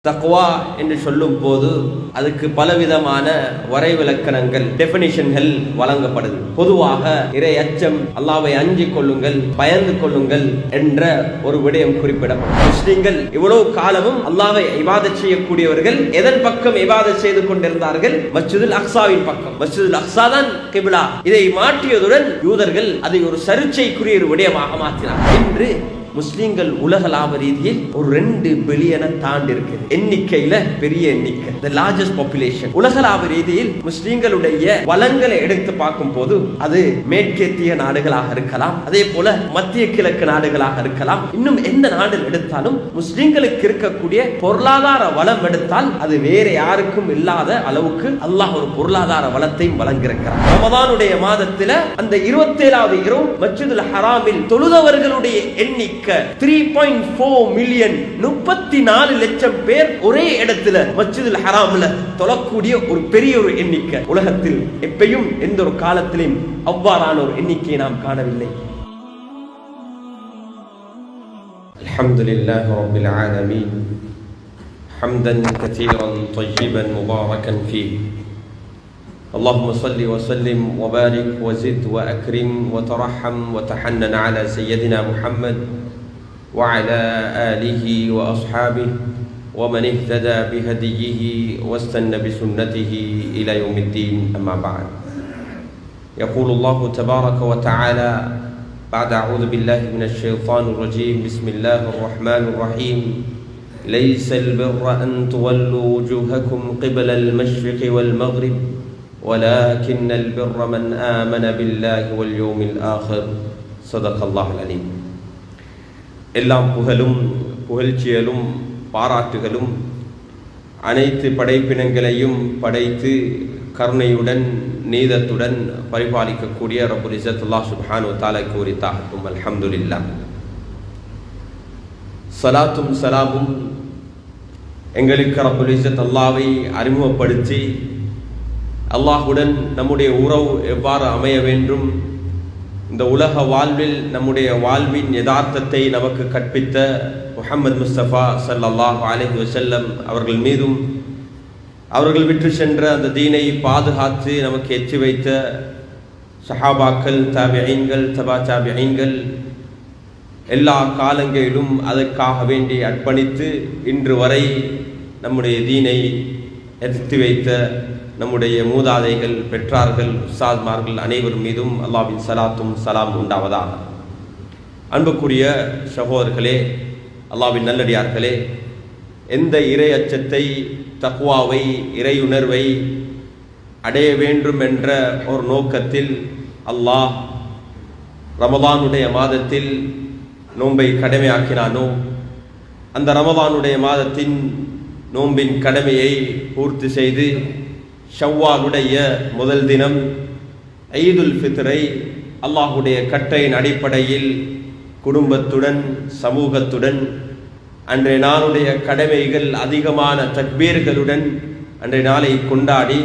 தக்வா என்று சொல்லும் போது அதுக்கு பலவிதமான வரைவிலக்கணங்கள் டெஃபினிஷன்கள் வழங்கப்படுது. பொதுவாக இறை அச்சம், அல்லாஹ்வை அஞ்சிக் கொள்ளுங்கள், பயந்து கொள்ளுங்கள் என்ற ஒரு விடயம் குறிப்பிடப்படும். முஸ்லிம்கள் இவ்வளவு காலமும் அல்லாஹ்வை இபாதத் செய்யக்கூடியவர்கள் எதன் பக்கம் இபாதத் செய்து கொண்டிருந்தார்கள்? மஸ்ஜிதுல் அக்ஸாவின் பக்கம். மஸ்ஜிதுல் அக்ஸா தான் கிப்லா. இதை மாற்றியதுடன் யூதர்கள் அதை ஒரு சர்ச்சைக்குரிய ஒரு விடயமாக மாற்றினார். இன்று முஸ்லிம்கள் உலகளாவ ரீதியில் ஒரு 2 பில்லியனை தாண்டி இருக்கு. எண்ணிக்கையில பெரிய எண்ணிக்கை, the largest population. உலகளாவ ரீதியில் முஸ்லிம்களுடைய வளங்களை எடுத்து பார்க்கும் போது அது மேற்கத்திய நாடுகளாக இருக்கலாம், அதே போல மத்திய கிழக்கு நாடுகளாக இருக்கலாம். இன்னும் எந்த நாடு எடுத்தாலும் முஸ்லிம்களுக்கு இருக்கக்கூடிய பொருளாதார வளம் எடுத்தால் அது வேற யாருக்கும் இல்லாத அளவுக்கு அல்லாஹ் ஒரு பொருளாதார வளத்தையும் வழங்கியிருக்கிறார். ரமதானுடைய மாதத்துல அந்த 27வது இரவு மஸ்ஜிதுல் ஹராமில் தொழுதவர்களுடைய எண்ணிக்கை 3.4 மில்லியன், 34 லட்சம் பேர் ஒரே இடத்துல மஸ்ஜிதுல் ஹராம்ல தொழக்கூடிய ஒரு பெரிய ஒரு எண்ணிக்கை. உலகத்தில் எப்பயும் எந்த ஒரு காலத்திலும் அவ்வாறான ஒரு எண்ணிக்கையை நாம் காணவில்லை. அல்ஹம்துலில்லாஹி ரப்பில் ஆலமீன் ஹம்தன் கதீரன் طيبا مباركا فيه. اللهم صل وسلم وبارك وزد وأكرم وترحم وتحنن على سيدنا محمد وعلى آله وأصحابه ومن اهتدى بهديه واستنى بسنته إلى يوم الدين. أما بعد، يقول الله تبارك وتعالى بعد أعوذ بالله من الشيطان الرجيم بسم الله الرحمن الرحيم ليس البر أن تولوا وجوهكم قبل المشرق والمغرب ولكن البر من آمن بالله واليوم الآخر صدق الله العليم. எல்லாம் புகழும் புகழ்ச்சியலும் பாராட்டுகளும் அனைத்து படைப்பினங்களையும் படைத்து கருணையுடன் நீதத்துடன் பரிபாலிக்கக்கூடிய ரப்புல் இஸ்ஸத் அல்லாஹ் சுப்ஹானஹு வ தஆலாவுக்கு உரித்தாகட்டும். அல்ஹம்துலில்லாஹ். ஸலாத்தும் ஸலாமும் எங்களுக்கு ரப்புல் இஸ்ஸத் அல்லாஹ்வை அறிமுகப்படுத்தி அல்லாஹுடன் நம்முடைய உறவு எவ்வாறு அமைய வேண்டும், இந்த உலக வாழ்வில் நம்முடைய வாழ்வின் யதார்த்தத்தை நமக்கு கற்பித்த முஹம்மது முஸ்தபா ஸல்லல்லாஹு அலைஹி வஸல்லம் அவர்கள் மீதும், அவர்கள் விட்டு சென்ற அந்த தீனை பாதுகாத்து நமக்கு எச்சி வைத்த சஹாபாக்கள், தாபிஈன்கள், தபா தாபிஈன்கள், எல்லா காலங்களிலும் அதற்காக வேண்டி அர்ப்பணித்து இன்று வரை நம்முடைய தீனை எதிர்த்து வைத்த நம்முடைய மூதாதைகள், பெற்றார்கள், உஸ்தாத்மார்கள் அனைவரும் மீதும் அல்லாஹ்வின் ஸலாத்தும் ஸலாம் உண்டாவதாக. அன்புக்குரிய சகோதரர்களே, அல்லாஹ்வின் நல்லடியார்களே, எந்த இறை அச்சத்தை, தக்வாவை, இறையுணர்வை அடைய வேண்டும் என்ற ஒரு நோக்கத்தில் அல்லாஹ் ரமதானுடைய மாதத்தில் நோன்பை கடமையாக்கினானோ, அந்த ரமதானுடைய மாதத்தின் நோன்பின் கடமையை பூர்த்தி செய்து ஷவ்வாலுடைய முதல் தினம் ஈதுல் ஃபித்ரை அல்லாஹுடைய கட்டளையின் அடிப்படையில் குடும்பத்துடன், சமூகத்துடன், அன்றைய நாளுடைய கடமைகள் அதிகமான தக்பீர்களுடன் அன்றைய நாளை கொண்டாடி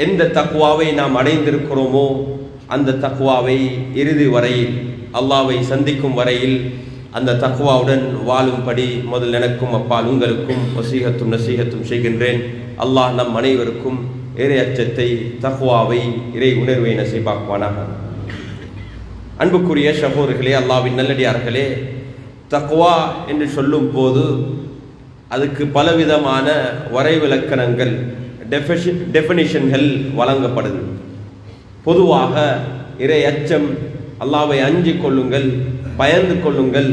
எந்த தக்வாவை நாம் அடைந்திருக்கிறோமோ அந்த தக்வாவை இறுதி வரையில், அல்லாஹ்வை சந்திக்கும் வரையில் அந்த தக்வாவுடன் வாழும்படி முதல் எனக்கும் அப்பால் உங்களுக்கும் வசீகத்தும் நசீகத்தும் செய்கின்றேன். அல்லாஹ் நம் அனைவருக்கும் இறை அச்சத்தை, தக்வாவை, இறை உணர்வை நசீபாக்குவானாக. அன்புக்குரிய சகோதரர்களே, அல்லாஹ்வின் நல்லடியார்களே, தக்வா என்று சொல்லும் போது அதுக்கு பலவிதமான வரைவிலக்கணங்கள் டெஃபினிஷன்கள் வழங்கப்படுது. பொதுவாக இறை அச்சம், அல்லாஹ்வை அஞ்சிக் கொள்ளுங்கள், பயந்து கொள்ளுங்கள்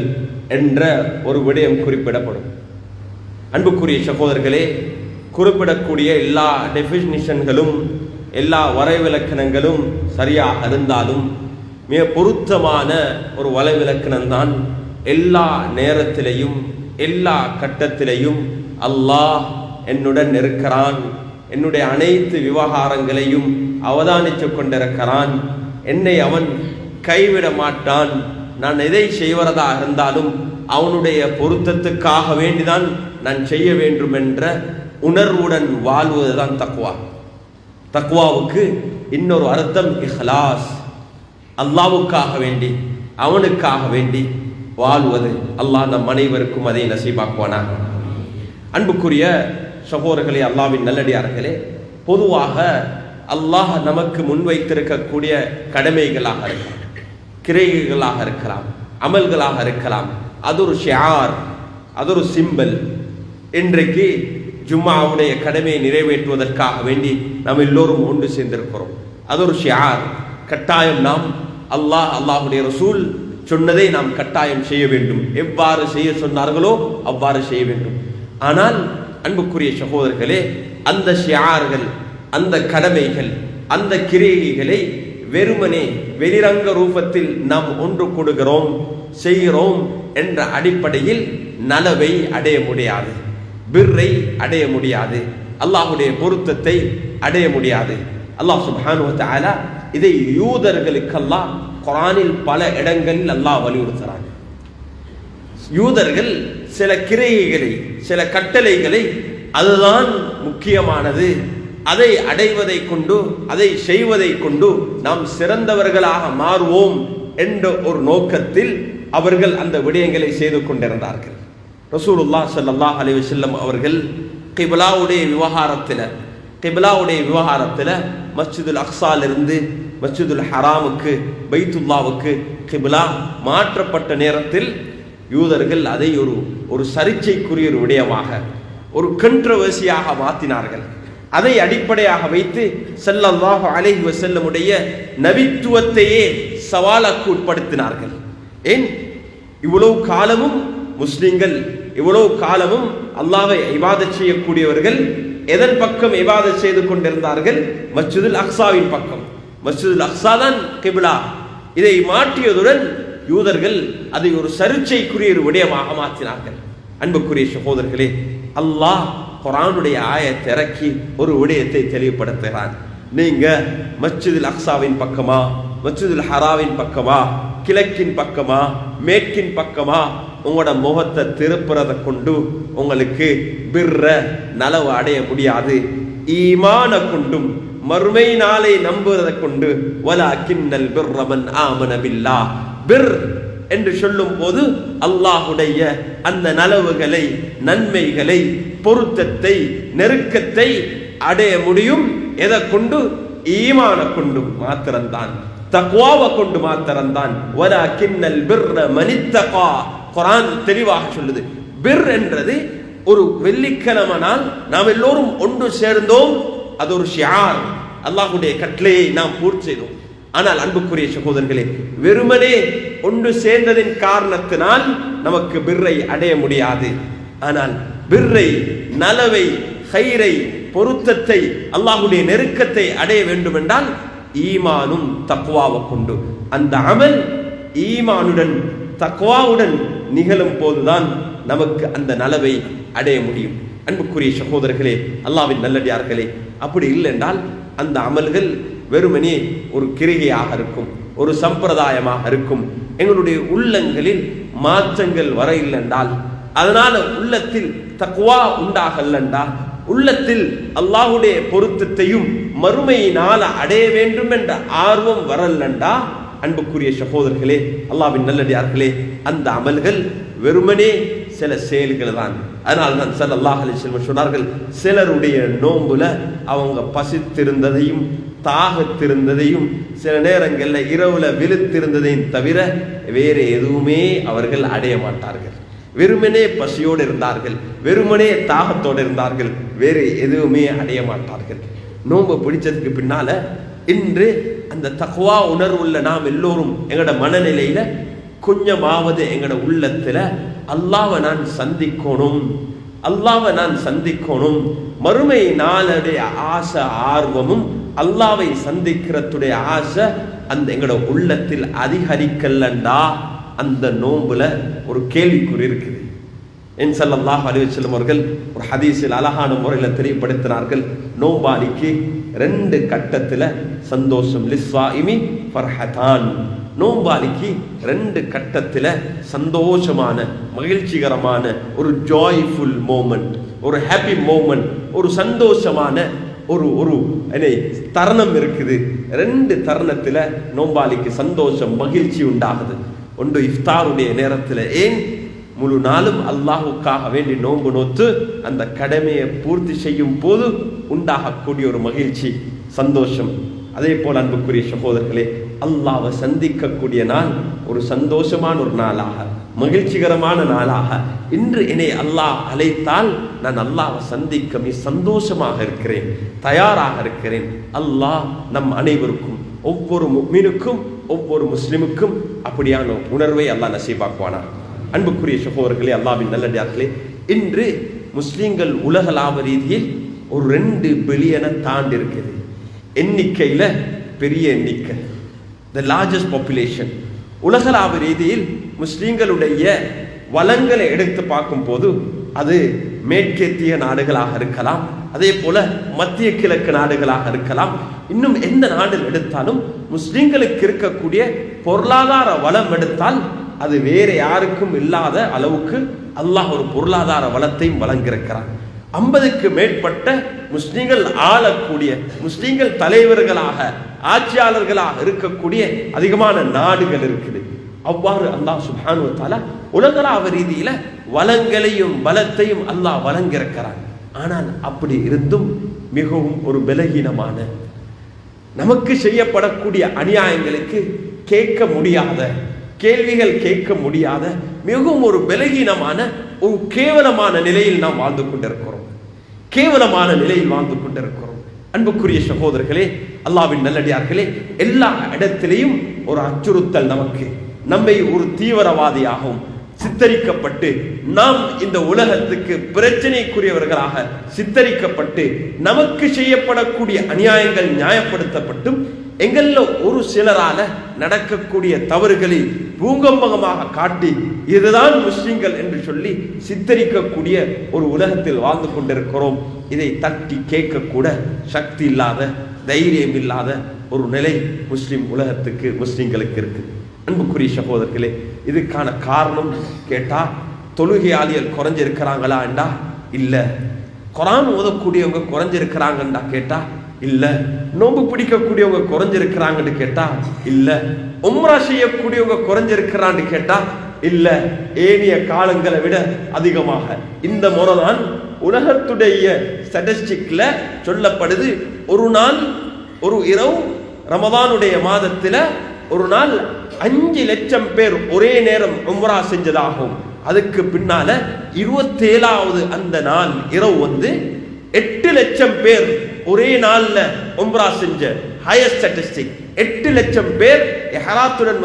என்ற ஒரு விடயம் குறிப்பிடப்படும். அன்புக்குரிய சகோதரர்களே, குறிப்பிடக்கூடிய எல்லா டெஃபினிஷன்களும், எல்லா வரைவிலக்கணங்களும் சரியாக இருந்தாலும் மிக பொருத்தமான ஒரு வரைவிலக்கணம்தான் எல்லா நேரத்திலையும், எல்லா கட்டத்திலையும் அல்லாஹ் என்னுடன் இருக்கிறான், என்னுடைய அனைத்து விவகாரங்களையும் அவதானித்து கொண்டிருக்கிறான், என்னை அவன் கைவிட மாட்டான், நான் எதை செய்வதாக இருந்தாலும் அவனுடைய பொருத்தத்துக்காக வேண்டிதான் நான் செய்ய வேண்டும் என்ற உணர்வுடன் வாழ்வதுதான் தக்வா. தக்வாவுக்கு இன்னொரு அர்த்தம் இஹ்லாஸ், அல்லாஹ்வுக்காக வேண்டி, அவனுக்காக வேண்டி வாழ்வது. அல்லாஹ் நம் அனைவருக்கும் அதை நசீபாக்குவானாக. அன்புக்குரிய சகோதரர்களே, அல்லாஹ்வின் நல்லடியார்களே, பொதுவாக அல்லாஹ் நமக்கு முன்வைத்திருக்கக்கூடிய கடமைகளாக இருக்கலாம், கிரைகளாக இருக்கலாம், அமல்களாக இருக்கலாம், அது ஒரு ஷிஆர், அது ஒரு சிம்பல். இன்றைக்கு ஜும்மாவுடைய கடமையை நிறைவேற்றுவதற்காக வேண்டி நாம் எல்லோரும் ஒன்று சேர்ந்திருக்கிறோம். அது ஒரு ஷிஆர். கட்டாயம் நாம் அல்லாஹ்வுடைய ரசூல் சொன்னதை நாம் கட்டாயம் செய்ய வேண்டும். எவ்வாறு செய்ய சொன்னார்களோ அவ்வாறு செய்ய வேண்டும். ஆனால் அன்புக்குரிய சகோதரர்களே, அந்த ஷிஆர்கள், அந்த கடமைகள், அந்த கிரியைகளை வெறுமனே வெளிரங்க ரூபத்தில் நாம் ஒன்று கொடுக்கிறோம், செய்கிறோம் என்ற அடிப்படையில் நலவை அடைய முடியாது, பிர்ரை அடைய முடியாது, அல்லாஹ்வுடைய பொருத்தத்தை அடைய முடியாது. அல்லாஹ் சுப்ஹானஹு வ தஆலா இதை யூதர்களுக்கெல்லாம் குர்ஆனில் பல இடங்களில் அல்லாஹ் வலியுறுத்துகிறான். யூதர்கள் சில கிரியைகளை, சில கட்டளைகளை அதுதான் முக்கியமானது, அதை அடைவதை கொண்டு, அதை செய்வதை கொண்டு நாம் சிறந்தவர்களாக மாறுவோம் என்ற ஒரு நோக்கத்தில் அவர்கள் அந்த விடயங்களை செய்து கொண்டிருந்தார்கள். ரசூலுல்லாஹ் ஸல்லல்லாஹு அலைஹி வஸல்லம் அவர்கள் கிப்லாவுடைய விவகாரத்தில் மஸ்ஜிதுல் அக்ஸாலிருந்து மஸ்ஜிதுல் ஹராமுக்கு, பைத்துல்லாவுக்கு கிப்லா மாற்றப்பட்ட நேரத்தில் யூதர்கள் அதை ஒரு சர்ச்சைக்குரிய ஒரு விடயமாக, ஒரு கண்ட்ரோவர்சியாக மாற்றினார்கள். அதை அடிப்படையாக வைத்து ஸல்லல்லாஹு அலைஹி வஸல்லமுடைய நபித்துவத்தையே சவாலுக்கு உட்படுத்தினார்கள். ஏன் இவ்வளவு காலமும் முஸ்லிம்கள், இவ்வளவு காலமும் அல்லாஹ்வை இபாதத் செய்யக்கூடியவர்கள் எதன் பக்கம் இபாதத் செய்து கொண்டிருந்தார்கள்? மஸ்ஜிதுல் அக்ஸாவின் பக்கம். மஸ்ஜிதுல் அக்ஸா தான் கிப்லா. இதை மாற்றியதுடன் யூதர்கள் அதை ஒரு சர்ச்சைக்குரிய ஒரு விடயமாக மாற்றினார்கள். அன்புக்குரிய சகோதரர்களே, அல்லாஹ் குர்ஆனுடைய ஆயத்தை இறக்கி ஒரு விடயத்தை தெளிவுபடுத்துகிறான். நீங்க மஸ்ஜிதுல் அக்ஸாவின் பக்கமா, மஸ்ஜிதுல் ஹராமின் பக்கமா, கிழக்கின் பக்கமா, மேற்கின் பக்கமா உங்களோட முகத்தை திருப்புறதை கொண்டு உங்களுக்கு பிர்ர நலவு அடைய முடியாது. ஈமான கொண்டும் மறுமை நாளை நம்புவதை கொண்டு வலக்கின்னல் பிர்ர மன் ஆமன பில்லாஹ், பிர் என்று சொல்லும் போது அல்லாஹ்வுடைய அந்த நலவுகளை, நன்மைகளை, பொருத்தத்தை, நெருக்கத்தை அடைய முடியும். எதை கொண்டு? ஈமான கொண்டு மாத்திரம்தான், தக்வாவை கொண்டு மாத்திரம்தான். வலக்கின்னல் பிர்ர மனித்தகா, குர்ஆன் தெளிவாக சொல்லுது. பிர் என்றது ஒரு வெள்ளிக்கிழமை நாள் நாம் எல்லோரும் ஒன்று சேர்ந்தோம், அது ஒரு ஷிஆர், அல்லாஹ்வுடைய கட்டளையை நாம் பூர்த்தி செய்தோம். ஆனால் அன்புக்குரிய சகோதரர்களே, வெறுமனே ஒன்று சேர்ந்ததின் காரணத்தினால் நமக்கு பிர்ரை அடைய முடியாது. ஆனால் பிர்ரை, நலவை, ஹைரை, பொருத்தத்தை, அல்லாஹ்வுடைய நெருக்கத்தை அடைய வேண்டும் என்றால் ஈமானும் தக்வாவை கொண்டு, அந்த அமல் ஈமானுடன் தக்வாவுடன் நிகழும் போதுதான் நமக்கு அந்த நலவை அடைய முடியும். அன்புக்குரிய சகோதரர்களே, அல்லாஹ்வின் நல்லடியார்களே, அப்படி இல்லை என்றால் அந்த அமல்கள் வெறுமனே ஒரு கிரிகையாக இருக்கும், ஒரு சம்பிரதாயமாக இருக்கும். எங்களுடைய உள்ளங்களில் மாற்றங்கள் வர இல்லை என்றால், அதனால உள்ளத்தில் தக்வா உண்டாகலண்டா, உள்ளத்தில் அல்லாஹ்வுடைய பொருத்தத்தையும் மறுமையினால் அடைய வேண்டும் என்ற ஆர்வம் வரலண்டா, அன்புக்குரிய சகோதரர்களே, அல்லாஹ்வின் நல்லடியார்களே, அந்த அமல்கள் வெறுமனே சில செயல்கள் தான். அதனால் தான் ஸல்லல்லாஹு அலைஹி வஸல்லம் சொன்னார்கள், சிலருடைய நோன்புல அவங்க பசித்திருந்ததையும் தாகத்திருந்ததையும் சில நேரங்களில் இரவுல விழுத்திருந்ததையும் தவிர வேறு எதுவுமே அவர்கள் அடைய மாட்டார்கள். வெறுமனே பசியோடு இருந்தார்கள், வெறுமனே தாகத்தோடு இருந்தார்கள், வேறு எதுவுமே அடைய மாட்டார்கள். நோன்பு பிடிச்சதுக்கு பின்னால இன்று அந்த தக்வா உணர்வுள்ள நாம் எல்லோரும் எங்களோட மனநிலையில கொஞ்சமாவது எங்களோட உள்ளத்துல அல்லாஹ்வை நான் சந்திக்கணும், அல்லாஹ்வை நான் சந்திக்கணும், மறுமை நாளுடைய ஆசை, ஆர்வமும் அல்லாஹ்வை சந்திக்கிறதுடைய ஆசை அந்த எங்களோட உள்ளத்தில் அதிகரிக்கலண்டா அந்த நோன்புல ஒரு கேள்விக்குறி இருக்குது. ஸல்லல்லாஹு அலைஹி வஸல்லம் அவர்கள் ஒரு ஹதீஸில் அழகான முறையில் தெளிவுபடுத்தினார்கள், நோம்பாளிக்கு 2 கட்டத்தில் சந்தோஷம். லிஸ்ஸாயிமி ஃபர்ஹதான், நோம்பாளிக்கு 2 கட்டத்தில் சந்தோஷமான, மகிழ்ச்சிகரமான ஒரு ஜாய்ஃபுல் மோமெண்ட், ஒரு ஹாப்பி மோமெண்ட், ஒரு சந்தோஷமான ஒரு தருணம் இருக்குது. 2 தருணத்தில் நோம்பாளிக்கு சந்தோஷம், மகிழ்ச்சி உண்டாகுது. ஒன்று இஃப்தாருடைய நேரத்தில். ஏன்? முழு நாளும் அல்லாஹுக்காக வேண்டி நோன்பு நோத்து அந்த கடமையை பூர்த்தி செய்யும் போது உண்டாகக்கூடிய ஒரு மகிழ்ச்சி, சந்தோஷம். அதே போல் அன்புக்குரிய சகோதரர்களே, அல்லாஹ்வை சந்திக்கக்கூடிய நாள் ஒரு சந்தோஷமான ஒரு நாளாக, மகிழ்ச்சிகரமான நாளாக இன்று என்னை அல்லாஹ் அழைத்தால் நான் அல்லாஹ்வை சந்திக்க சந்தோஷமாக இருக்கிறேன், தயாராக இருக்கிறேன். அல்லாஹ் நம் அனைவருக்கும், ஒவ்வொரு முஃமினுக்கும், ஒவ்வொரு முஸ்லிமுக்கும் அப்படியான உணர்வை அல்லாஹ் நசீபாக்குவானா. அன்புக்குரிய சகோதரர்களே, அல்லாஹ்வின் நல்லடியார்களே, இன்று முஸ்லிம்கள் உலகளாவ ரீதியில் ஒரு 2 பில்லியனை தாண்டி இருக்குது. எண்ணிக்கையில பெரிய எண்ணிக்கை, த லார்ஜஸ்ட் பாப்புலேஷன். உலகளாவ ரீதியில் முஸ்லிம்களுடைய வளங்களை எடுத்து பார்க்கும் போது அது மேற்கத்திய நாடுகளாக இருக்கலாம், அதே போல மத்திய கிழக்கு நாடுகளாக இருக்கலாம். இன்னும் எந்த நாடு எடுத்தாலும் முஸ்லிம்களுக்கு இருக்கக்கூடிய பொருளாதார வளம் எடுத்தால் அது வேற யாருக்கும் இல்லாத அளவுக்கு அல்லாஹ் ஒரு பொருளாதார வளத்தையும் வழங்கியிருக்கிறார். 50க்கு மேற்பட்ட முஸ்லிம்கள் ஆளக்கூடிய, முஸ்லிம்கள் தலைவர்களாக, ஆட்சியாளர்களாக இருக்கக்கூடிய அதிகமான நாடுகள் இருக்குது. அவ்வாறு அல்லாஹ் சுப்ஹானஹு வ தஆலா உலகளாவ ரீதியில வளங்களையும் பலத்தையும் அல்லாஹ் வழங்கியிருக்கிறான். ஆனால் அப்படி இருந்தும் மிகவும் ஒரு பலகீனமான, நமக்கு செய்யப்படக்கூடிய அநியாயங்களுக்கு கேட்க முடியாத, கேள்விகள் கேட்க முடியாத மிகவும் ஒரு பலகீனமான, ஒரு கேவலமான நிலையில் நாம் வாழ்ந்து கொண்டிருக்கிறோம். கேவலமான நிலையில் வாழ்ந்து கொண்டிருக்கிறோம். அன்புக்குரிய சகோதரர்களே, அல்லாஹ்வின் நல்லடியார்களே, எல்லா இடத்திலையும் ஒரு அச்சுறுத்தல் நமக்கு, நம்மை ஒரு தீவிரவாதியாகவும் சித்தரிக்கப்பட்டு, நாம் இந்த உலகத்துக்கு பிரச்சனைக்குரியவர்களாக சித்தரிக்கப்பட்டு, நமக்கு செய்யப்படக்கூடிய அநியாயங்கள் நியாயப்படுத்தப்பட்டும் எங்கள்ல ஒரு சிலரால நடக்கக்கூடிய தவறுகளை பூங்கம்பகமாக காட்டி இதுதான் முஸ்லிம்கள் என்று சொல்லி சித்தரிக்கக்கூடிய ஒரு உலகத்தில் வாழ்ந்து கொண்டிருக்கிறோம். இதை தட்டி கேட்கக்கூட சக்தி இல்லாத, தைரியம் இல்லாத ஒரு நிலை முஸ்லிம் உலகத்துக்கு, முஸ்லிம்களுக்கு இருக்கு. அன்புக்குரிய சகோதரர்களே, இதுக்கான காரணம் கேட்டா தொழுகையாளிகள் குறைஞ்சிருக்கிறாங்களா என்றா இல்ல, குர்ஆன் ஓதக்கூடியவங்க குறைஞ்சிருக்கிறாங்கண்டா கேட்டா இல்ல, நோன்பு பிடிக்கக்கூடியவங்க குறைஞ்சிருக்கிறாங்கன்னு கேட்டா இல்ல, உம்ரா செய்யக்கூடியவங்க குறைஞ்சிருக்கிறான்னு கேட்டா இல்ல, ஏனைய காலங்களை விட அதிகமாக. இந்த முறைதான் உலகத்துடைய ஸ்டாட்டிஸ்டிக்ல சொல்லப்படுது. ஒரு நாள், ஒரு இரவு ரமதானுடைய மாதத்துல ஒரு நாள் 5 லட்சம் பேர் ஒரே நேரம் உம்ரா செஞ்சதாகும். அதுக்கு பின்னால 27வது அந்த நாள் இரவு 8 லட்சம் பேர் ஒரே நாள்ல உம்ரா செஞ்ச ஹையர் ஸ்டாட்டிஸ்டிக். 8 லட்சம் பேர் இஹ்ராத்துடன்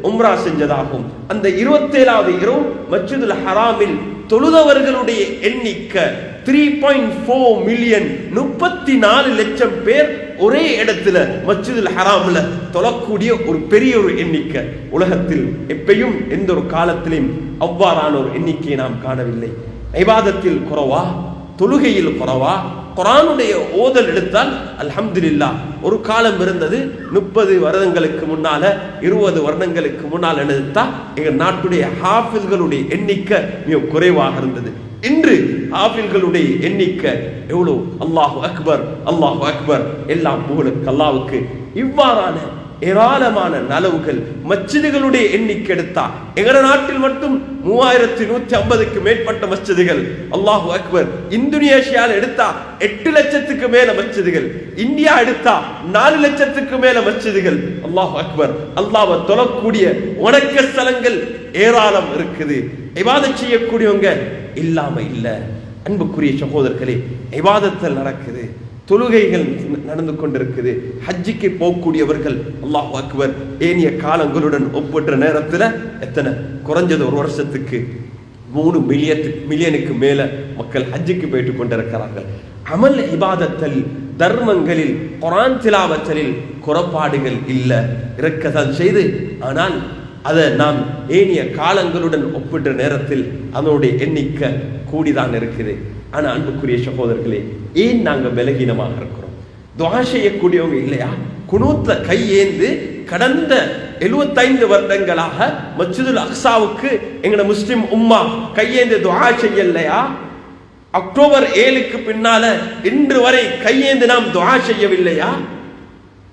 உம்ரா செஞ்சதாகும். அந்த 27வது இரவு மஸ்ஜிதுல் ஹராமில் தொழுதவர்களுடைய எண்ணிக்கை 3.4 மில்லியன், 34 லட்சம் பேர் ஒரே இடத்துல மஸ்ஜிதுல் ஹராம்ல தொழக்கூடிய ஒரு பெரிய ஒரு எண்ணிக்கை. உலகத்தில் எப்பயும் எந்த ஒரு காலத்திலும் அவ்வாறான ஒரு எண்ணிக்கையை நாம் காணவில்லை. இபாதத்தில் குறைவா, தொழுகையில் குறைவா, குர்ஆனுடைய ஓதல் எடுத்தால் அல்ஹம்துலில்லாஹ். ஒரு காலம் இருந்தது 30 வருடங்களுக்கு முன்னால, 20 வருடங்களுக்கு முன்னால் எடுத்தா எங்க நாட்டுடைய ஹாஃபில்களுடைய எண்ணிக்கை மிக குறைவாக இருந்தது. இன்று ஹாஃபில்களுடைய எண்ணிக்கை எவ்வளவு! அல்லாஹு அக்பர், அல்லாஹு அக்பர், எல்லாம் புகழுக்கு அல்லாஹ்வுக்கு. இவ்வாறான ஏராளமான நலவுகள் மஸ்ஜிதுகளுடைய எண்ணிக்கை எடுத்தா எங்கட நாட்டில் மட்டும் 3150க்கு மேற்பட்ட மஸ்ஜிதுகள். அல்லாஹு அக்பர். இந்தோனேஷியாவில் எடுத்தா 8 லட்சத்துக்கு மேல மஸ்ஜிதுகள். இந்தியா எடுத்தா 4 லட்சத்துக்கு மேல மஸ்ஜிதுகள். அல்லாஹு அக்பர். அல்லாஹ்வை தொழக்கூடிய வணக்க ஸ்தலங்கள் ஏராளம் இருக்குது. இபாதத் செய்யக்கூடியவங்க இல்லாம இல்ல. அன்புக்குரிய சகோதரர்களே, இபாதத்தில் நடக்குது, தொழுகைகள் நடந்து கொண்டிருக்குது. ஹஜ்ஜிக்கு போகக்கூடியவர்கள் அல்லாஹ் அக்பர் ஏனைய காலங்களுடன் ஒப்பிட்ட நேரத்தில் எத்தனை குறைஞ்சது ஒரு வருஷத்துக்கு 3 மில்லியனுக்கு மேல மக்கள் ஹஜ்ஜுக்கு போயிட்டு கொண்டிருக்கிறார்கள். அமல் இபாதத்தில், தர்மங்களில், குர்ஆன் திலாவத்தில் குறைபாடுகள் இல்லை, இருக்கதான் செய்து. ஆனால் அதை நாம் ஏனைய காலங்களுடன் ஒப்பிட்ட நேரத்தில் அதனுடைய எண்ணிக்கை கூடிதான் இருக்குது. ஆனா அன்புக்குரிய சகோதரர்களே, ஏன் நாங்க பலகீனமாக இருக்கிறோம்? துஆ செய்யக்கூடியவங்க இல்லையா? குனூத்ல கையேந்து கடந்த 75 வருடங்களாக மஸ்ஜிதுல் அக்ஸாவுக்கு எங்கட முஸ்லிம் உம்மா கையேந்து துஆ செய்யலையா? அக்டோபர் 7க்கு பின்னால இன்று வரை கையேந்து நாம் துஆ செய்யவில்லையா?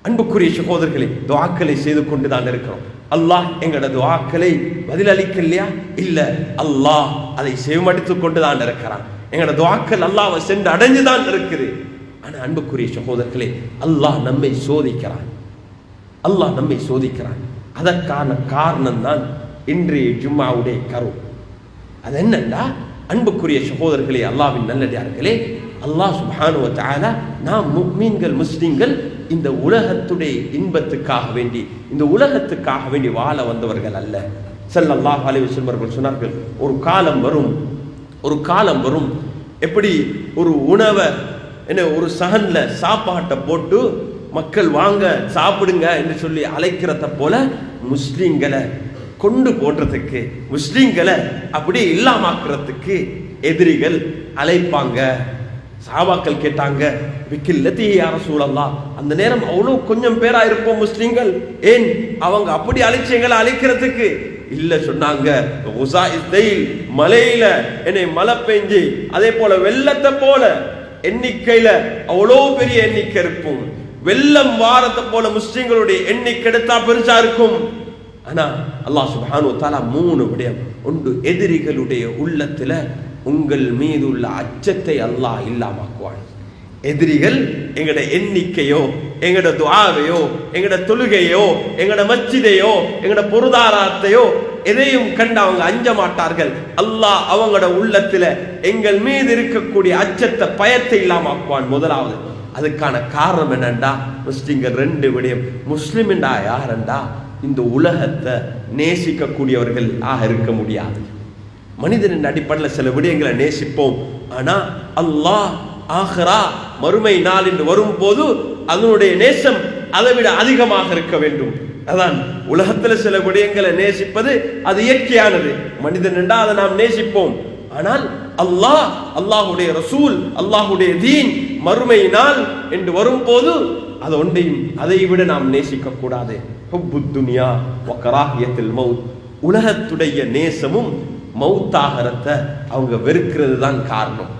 அன்புக்குரிய சகோதரர்களே, துஆக்களை செய்து கொண்டு தான் இருக்கிறோம். அல்லாஹ் எங்களோட துஆக்களை பதிலளிக்கலையா? இல்ல, அல்லாஹ் அதை செவிமடுத்துக் கொண்டு தான் இருக்கிறான். எங்களோட துஆக்கள் அல்லாஹ்வை சென்று அடைஞ்சுதான் இருக்குது. ஆனா அன்புக்குரிய சகோதரர்களே, அல்லாஹ் நம்மை சோதிக்கிறான். அல்லாஹ் நம்மை சோதிக்கிறான். அதற்கான காரணம் தான் இன்றைய ஜும்மாவுடைய கரு. அது என்னன்னா, அன்புக்குரிய சகோதரர்களே, அல்லாஹ்வின் நல்லடியார்களே, அல்லாஹ் சுப்ஹானஹு வ தஆலா நாம் முஃமின்கள் முஸ்லிம்கள் இந்த உலகத்துடைய இன்பத்துக்காக வேண்டி, இந்த உலகத்துக்காக வேண்டி வாழ வந்தவர்கள் அல்ல. ஸல்லல்லாஹு அலைஹி வஸல்லம் அவர்கள் சொன்னார்கள், ஒரு காலம் வரும் எப்படி ஒரு உணவை ஒரு சகன்ல சாப்பாட்டை போட்டு மக்கள் வாங்க சாப்பிடுங்க என்று சொல்லி அழைக்கிறத போல முஸ்லிம்களை கொண்டு போடுறதுக்கு, முஸ்லிம்களை அப்படியே இல்லாமாக்குறதுக்கு எதிரிகள் அழைப்பாங்க. சஹாபாக்கள் கேட்டாங்க, விக்கில்லதி யா ரசூலல்லாஹ், அந்த நேரம் அவ்வளோ கொஞ்சம் பேரா இருப்போம் முஸ்லிம்கள், ஏன் அவங்க அப்படி அழைச்சீங்களை அழைக்கிறதுக்கு? இல்ல சொன்னாங்க, மலையில என்னை மழை பெஞ்சு அதே போல வெள்ளத்தை போல எண்ணிக்கையில அவ்வளோ பெரிய எண்ணிக்கை இருக்கும். வெள்ளம் வாரத்தை போல முஸ்லிம்களுடைய எண்ணிக்கை எடுத்தா பெருசா இருக்கும். ஆனா அல்லாஹ் சுப்ஹானஹு வ தஆலா 3 விடயம். ஒன்று, எதிரிகளுடைய உள்ளத்துல உங்கள் மீது உள்ள அச்சத்தை அல்லாஹ் இல்லாமக்குவான். எதிரிகள் எங்கட எண்ணிக்கையோ, எங்கட துஆவையோ, எங்கட தொழுகையோ, எங்கட மஸ்ஜிதையோ, எங்கட பொருளாதாரத்தையோ எதையும் கண்டு அவங்க அஞ்ச மாட்டார்கள். அல்லாஹ் அவங்களோட உள்ளத்துல எங்கள் மீது இருக்கக்கூடிய அச்சத்தை, பயத்தை இல்லாமக்குவான். முதலாவது அதுக்கான காரணம் என்னண்டா, முஸ்லிம்கள் 2 விடயம். முஸ்லிம்டா யாருண்டா, இந்த உலகத்தை நேசிக்கக்கூடியவர்கள் இருக்க முடியாது. மனிதனின் அடிப்படையில் சில விடயங்களை நேசிப்போம். ஆனா அல்லாஹ் ஆஹிரா மறுமை நாள் என்று வரும்போது அதனுடைய நேசம் அதை விட அதிகமாக இருக்க வேண்டும். அதான் உலகத்துல சில விடயங்களை நேசிப்பது அது இயற்கையானது. மனிதன் என்றா அதை நாம் நேசிப்போம். ஆனால் அல்லாஹ், அல்லாஹுடைய ரசூல், அல்லாஹுடைய தீன், மறுமை நாள் என்று வரும்போது அது ஒன்றையும் அதை விட நாம் நேசிக்க கூடாது. ஹுப்புத் துன்யா வ கராஹியத்துல் மௌத், உலகத்துடைய நேசமும் மௌத்தாகரத்தை அவங்க வெறுக்கிறது தான் காரணம்.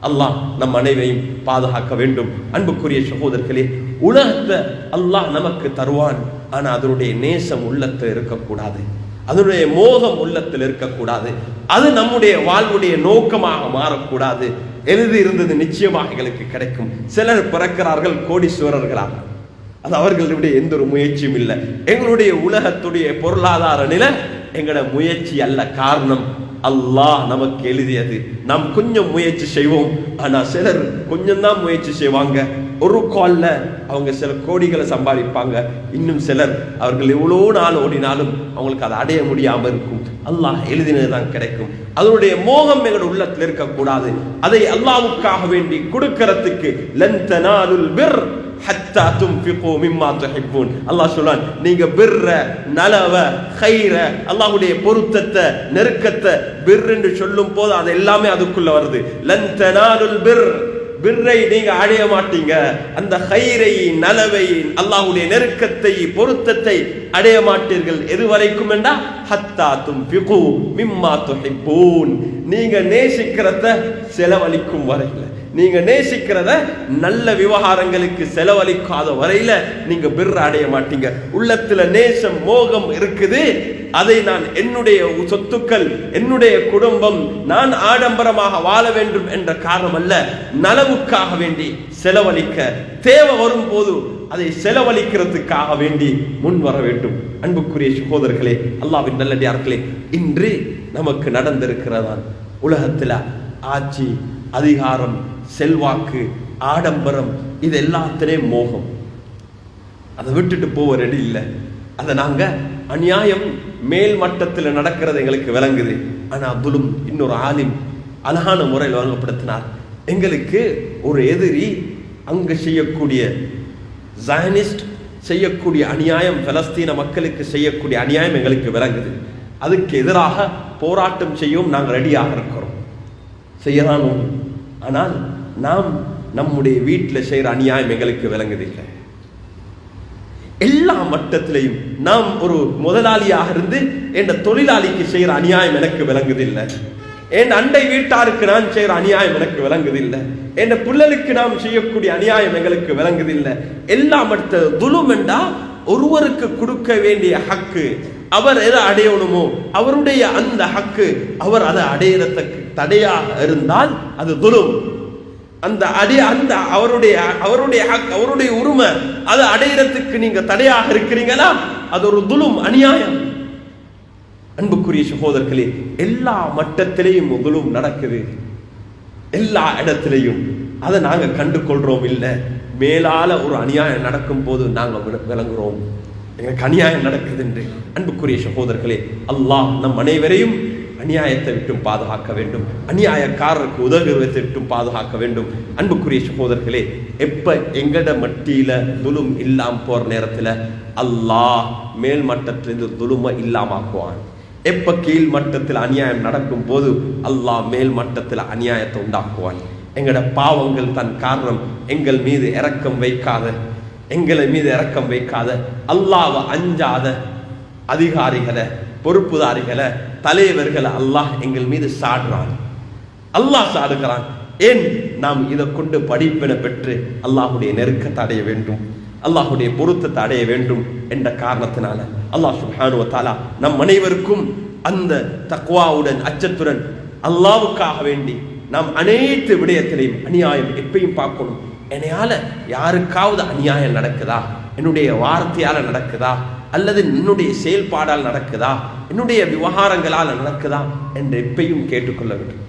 அல்லாஹ் நம் அனைவரையும் பாதுகாக்க வேண்டும். அன்புக்குரிய சகோதரர்களே, உலகத்தை அல்லாஹ் நமக்கு தருவான். ஆனா அதனுடைய நேசம் உள்ளத்தில் இருக்கக்கூடாது, அதனுடைய மோகம் உள்ளத்தில் இருக்கக்கூடாது. அது நம்முடைய வாழ்வுடைய நோக்கமாக மாறக்கூடாது. எழுதி இருந்தது நிச்சயமாக எங்களுக்கு கிடைக்கும். சிலர் பிறக்கிறார்கள் கோடீஸ்வரர்களாக, அது அவர்களுடைய எந்த ஒரு முயற்சியும் இல்லை. எங்களுடைய உலகத்துடைய பொருளாதார நிலை எங்களோட முயற்சி அல்ல, காரணம் அல்லாஹ் நமக்கு எழுதியது. நாம் கொஞ்சம் முயற்சி செய்வோம். ஆனா சிலர் கொஞ்சம் தான் முயற்சி செய்வாங்க, ஒரு கால்ல அவங்க சில கோடிகளை சம்பாதிப்பாங்க. இன்னும் சிலர் அவர்கள் எவ்வளோ நாள் ஓடினாலும் அவங்களுக்கு அதை அடைய முடியாம இருக்கும். அல்லாஹ் எழுதினதுதான் கிடைக்கும். அதனுடைய மோகம் எங்களோட உள்ளத்தில் இருக்கக்கூடாது. அதை அல்லாஹ்வுக்காக வேண்டி கொடுக்கறதுக்கு லன் தனாலுல் பிர் ஹத்தா துன்ஃபிகு மிம்மா துஹிப்பூன். அல்லாஹ் சொல்றான், நீங்க பிர்ர, நலவ, கைர, அல்லாஹ்வுடைய பொருத்தத்தை, நெருக்கத்தை பிர் என்று சொல்லும் போது அது எல்லாமே அதுக்குள்ள வருது. லன் தனாலுல் பிர், பிர்ரை நீங்க அடைய மாட்டீங்க. அந்த கைரை, நலவை, அல்லாஹ்வுடைய நெருக்கத்தை, பொருத்தத்தை அடைய மாட்டீர்கள். எது வரைக்கும் என்றா ஹத்தா துன்ஃபிகு மிம்மா துஹிப்பூன், நீங்க நேசிக்கிறத செலவழிக்கும் வரையில, நீங்க நேசிக்கிறத நல்ல விவகாரங்களுக்கு செலவழிக்காத வரையில நீங்க பிர் அடைய மாட்டீங்க. உள்ளத்துல நேசம், மோகம் இருக்குது. அதை நான் என்னுடைய சொத்துக்கள், என்னுடைய குடும்பம், நான் ஆடம்பரமாக வாழ வேண்டும் என்ற காரணம் அல்ல, நலவுக்காக வேண்டி செலவழிக்க தேவை வரும் போது அதை செலவழிக்கிறதுக்காக வேண்டி முன் வர வேண்டும். அன்புக்குரிய சகோதரர்களே, அல்லாஹ்வின் நல்லடியார்களே, இன்று நமக்கு நடந்திருக்கிறதான் உலகத்துல ஆட்சி, அதிகாரம், செல்வாக்கு, ஆடம்பரம், இது எல்லாத்திலையும் மோகம். அதை விட்டுட்டு போக ரெடி இல்லை. அதை நாங்க அநியாயம் மேல் மட்டத்தில் நடக்கிறது எங்களுக்கு விளங்குது. ஆனா துலும் இன்னொரு ஆலிம் அழகான முறையில் வழங்கப்படுத்தினார். எங்களுக்கு ஒரு எதிரி அங்கு செய்யக்கூடிய ஜயனிஸ்ட் செய்யக்கூடிய அநியாயம், பலஸ்தீன மக்களுக்கு செய்யக்கூடிய அநியாயம் எங்களுக்கு விளங்குது. அதுக்கு எதிராக போராட்டம் செய்யவும் நாங்கள் ரெடியாக இருக்கிறோம், செய்யலாம். ஆனால் நாம் நம்முடைய வீட்டில் செய்கிற அநியாயம் எங்களுக்கு விளங்குதில்லை. எல்லா மட்டத்திலையும் நாம் ஒரு முதலாளியாக இருந்து என்ற தொழிலாளிக்கு செய்கிற அநியாயம் எனக்கு விளங்குதில்லை. என் அண்டை வீட்டாருக்கு நான் செய்யற அநியாயம் எனக்கு விளங்குதில்லை, என் பிள்ளைகளுக்கு நாம் செய்யக்கூடிய அநியாயம் எங்களுக்கு விளங்குதில்லை. எல்லாம் அடுத்த துலும் என்றா ஒருவருக்கு கொடுக்க வேண்டிய ஹக்கு, அவர் எதை அடையணுமோ அவருடைய அந்த ஹக்கு அவர் அதை அடையிறதுக்கு தடையாக இருந்தால் அது துலும். அந்த அவருடைய ஹக், அவருடைய உரிமை அதை அடையிறதுக்கு நீங்க தடையாக இருக்கிறீங்களா, அது ஒரு துலும், அநியாயம். அன்புக்குரிய சகோதரர்களே, எல்லா மட்டத்திலேயும் துலும் நடக்குது, எல்லா இடத்திலையும். அதை நாங்க கண்டு கொள்றோம் இல்லை. மேலால ஒரு அநியாயம் நடக்கும் போது நாங்கள் விளங்குறோம் எங்களுக்கு அநியாயம் நடக்குது என்று. அன்புக்குரிய சகோதரர்களே, அல்லாஹ் நம் அனைவரையும் அநியாயத்தை விட்டும் பாதுகாக்க வேண்டும், அநியாயக்காரருக்கு உதவுவதை விட்டும் பாதுகாக்க வேண்டும். அன்புக்குரிய சகோதரர்களே, எப்ப எங்கட மட்டியில துலும் இல்லாம போற நேரத்தில் அல்லாஹ் மேல் மட்டத்திலிருந்து துலுமை இல்லாமாக்குவான். எப்ப கீழ் மட்டத்தில் அநியாயம் நடக்கும் போது அல்லாஹ் மேல் மட்டத்தில் அநியாயத்தை உண்டாக்குவான். எங்கட பாவங்கள் தன் காரணம் எங்கள் மீது எங்களை மீது இரக்கம் வைக்காத அல்லாஹ்வை அஞ்சாத அதிகாரிகளை, பொறுப்புதாரிகளை, தலைவர்களை அல்லாஹ் எங்கள் மீது சாடுறான். அல்லாஹ் சாடுகிறான். ஏன்? நாம் இதை கொண்டு படிப்பினை பெற்று அல்லாஹுடைய நெருக்கத்தை அடைய வேண்டும், அல்லாஹுடைய பொருத்தத்தை அடைய வேண்டும் என்ற காரணத்தினால அல்லாஹ் சுப்ஹானஹு வ தஆலா நம் அனைவருக்கும் அந்த தக்வாவுடன், அச்சத்துடன், அல்லாஹ்வுக்காக வேண்டி நாம் அனைத்து விடயத்திலையும் அநியாயம் எப்பயும் பார்க்கணும். என்னையால யாருக்காவது அநியாயம் நடக்குதா, என்னுடைய வார்த்தையால நடக்குதா, அல்லது என்னுடைய செயல்பாடால் நடக்குதா, என்னுடைய விவகாரங்களால் நடக்குதா என்று எப்பயும் கேட்டுக்கொள்ள வேண்டும்.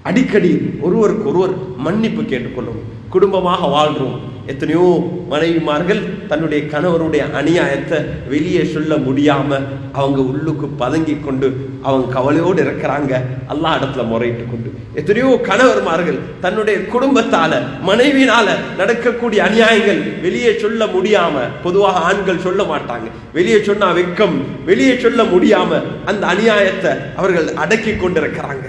அடிக்கடி ஒருவருக்கு ஒருவர் மன்னிப்பு கேட்டுக்கொள்ளணும். குடும்பமாக வாழ்றோம், எத்தனையோ மனைவிமார்கள் தன்னுடைய கணவருடைய அநியாயத்தை வெளியே சொல்ல முடியாம அவங்க உள்ளுக்கு பதங்கி கொண்டு அவங்க கவலையோடு இருக்கிறாங்க, அல்லாஹ் இடத்துல முறையிட்டு கொண்டு. எத்தனையோ கணவர்மார்கள் தன்னுடைய குடும்பத்தால, மனைவியினால நடக்கக்கூடிய அநியாயங்கள் வெளியே சொல்ல முடியாம, பொதுவாக ஆண்கள் சொல்ல மாட்டாங்க, வெளியே சொன்னா வெக்கம், வெளியே சொல்ல முடியாம அந்த அநியாயத்தை அவர்கள் அடக்கி கொண்டிருக்கிறாங்க.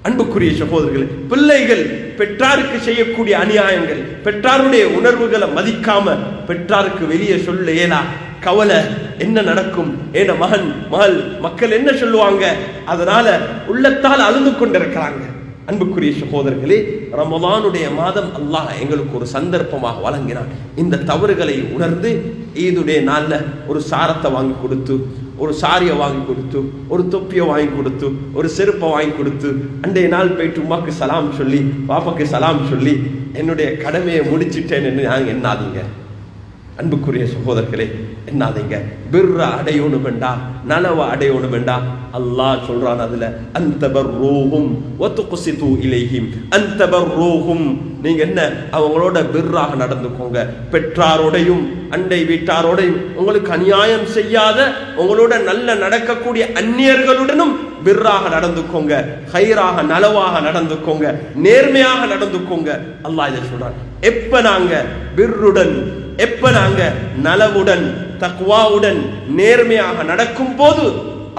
அன்புக்குரிய சகோதரர்கள், பிள்ளைகள் பெற்றாருக்கு செய்யக்கூடிய அநியாயங்கள், பெற்றாருடைய உணர்வுகளை மதிக்காம பெற்றாருக்கு வெளியே சொல்ல ஏலா, கவலை என்ன நடக்கும், ஏன மகன் மகள் மக்கள் என்ன சொல்லுவாங்க, அதனால உள்ளத்தால் அழுது கொண்டிருக்கிறாங்க. அன்புக்குரிய சகோதரர்களே, ரமலானுடைய மாதம் அல்லாஹ் எங்களுக்கு ஒரு சந்தர்ப்பமாக வழங்கினான். இந்த தவறுகளை உணர்ந்து ஈதுடைய நாள்ல ஒரு சாரத்தை வாங்கி கொடுத்து, ஒரு சாரியை வாங்கி கொடுத்து, ஒரு தொப்பியை வாங்கி கொடுத்து, ஒரு செருப்பை வாங்கி கொடுத்து, அன்றைய நாள் போயிட்டு உமாக்கு சலாம் சொல்லி, பாப்பாக்கு சலாம் சொல்லி என்னுடைய கடமையை முடிச்சிட்டேன் என்று நாங்கள் எண்ணாதீங்க. அன்புக்குரிய சகோதரர்களே, என்னாதீங்க. பிர்ர அடையணும் வேண்டா, நலவ அடையணும் வேண்டா. அல்லாஹ் சொல்றான் அதுல, அன்தபர்ரூஹும் வதுக்ஸிது இலைஹிம், அன்தபர்ரூஹும், நீங்க என்ன அவங்களோட பிர்ராக நடந்துக்கோங்க. பெற்றாரோடையும் அண்டை வீட்டாரோடையும் உங்களுக்கு அநியாயம் செய்யாத, உங்களோட நல்ல நடக்கக்கூடிய அந்நியர்களுடனும் பிர்ராக நடந்துக்கோங்க, ஹைராக நலவாக நடந்துக்கோங்க, நேர்மையாக நடந்துக்கோங்க. அல்லாஹ் இதை சொல்றான். எப்ப நாங்க பிர்ருடன், எப்ப நாங்க நலவுடன், தக்வாவுடன், நேர்மையாக நடக்கும் போது